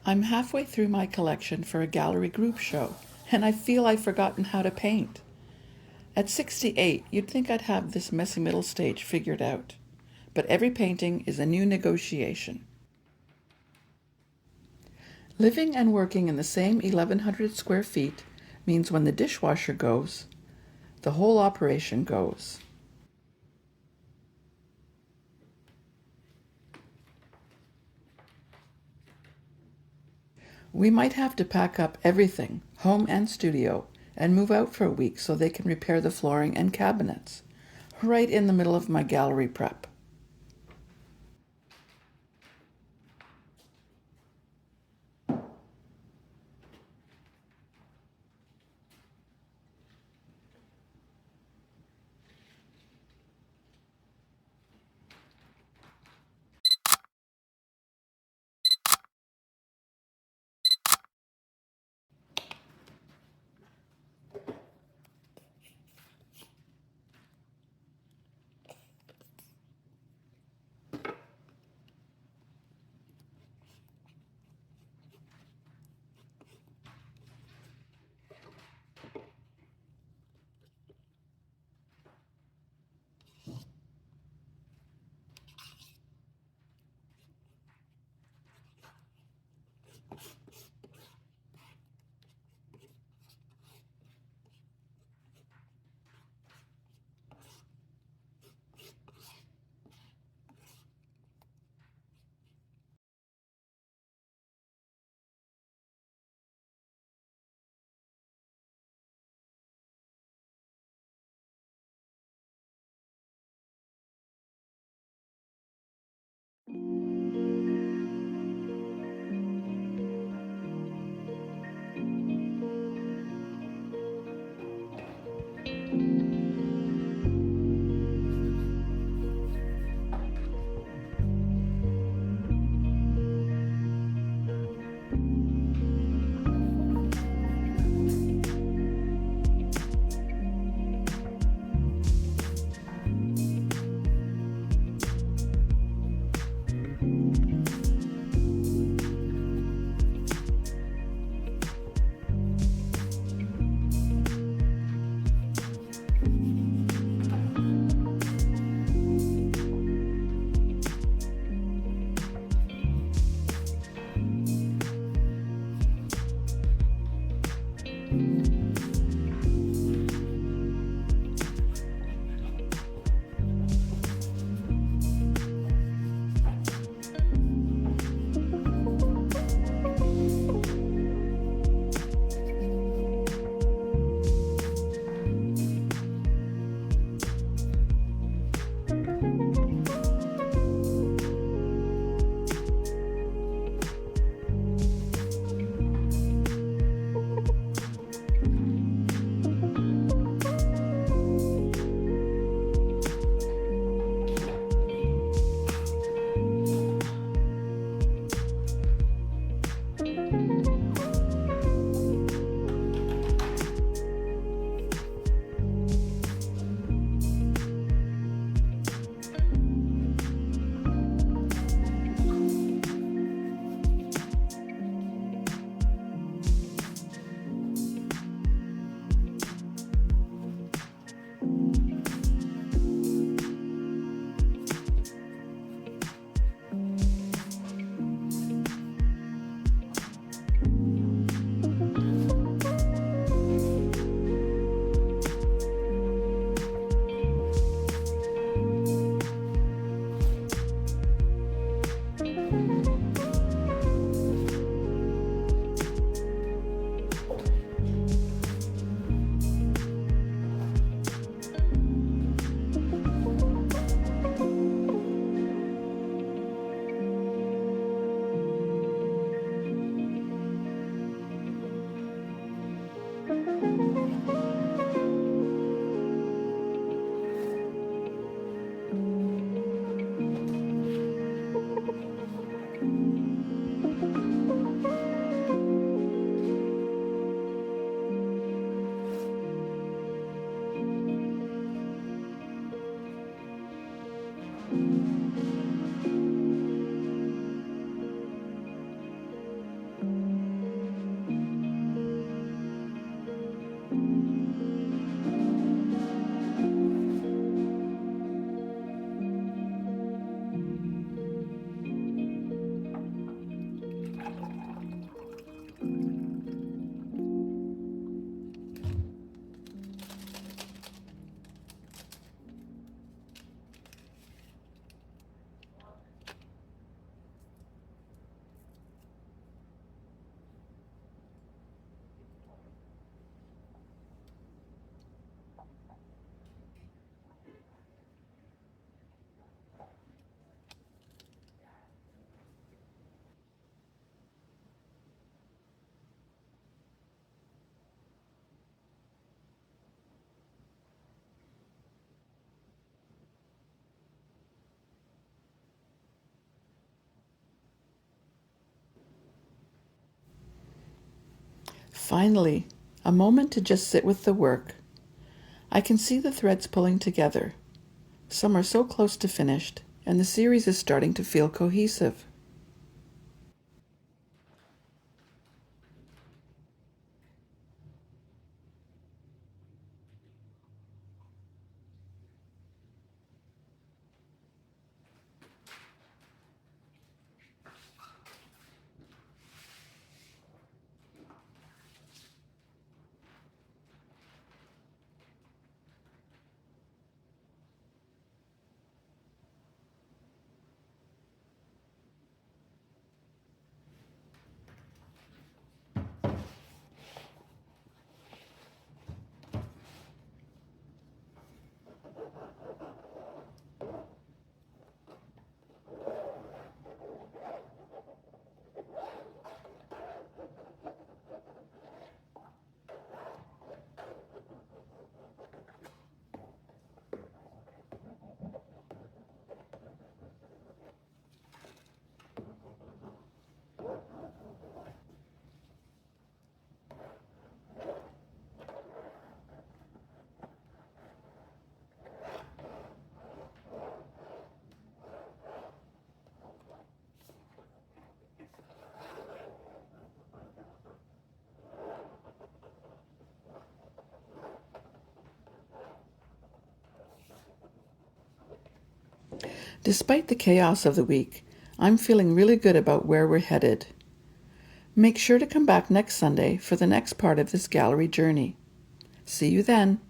I'm halfway through my collection for a gallery group show, and I feel I've forgotten how to paint. At 68, you'd think I'd have this messy middle stage figured out. But every painting is a new negotiation. Living and working in the same 1,100 square feet means when the dishwasher goes, the whole operation goes. We might have to pack up everything, home and studio, and move out for a week so they can repair the flooring and cabinets, right in the middle of my gallery prep. Finally, a moment to just sit with the work. I can see the threads pulling together. Some are so close to finished, and the series is starting to feel cohesive. Despite the chaos of the week, I'm feeling really good about where we're headed. Make sure to come back next Sunday for the next part of this gallery journey. See you then.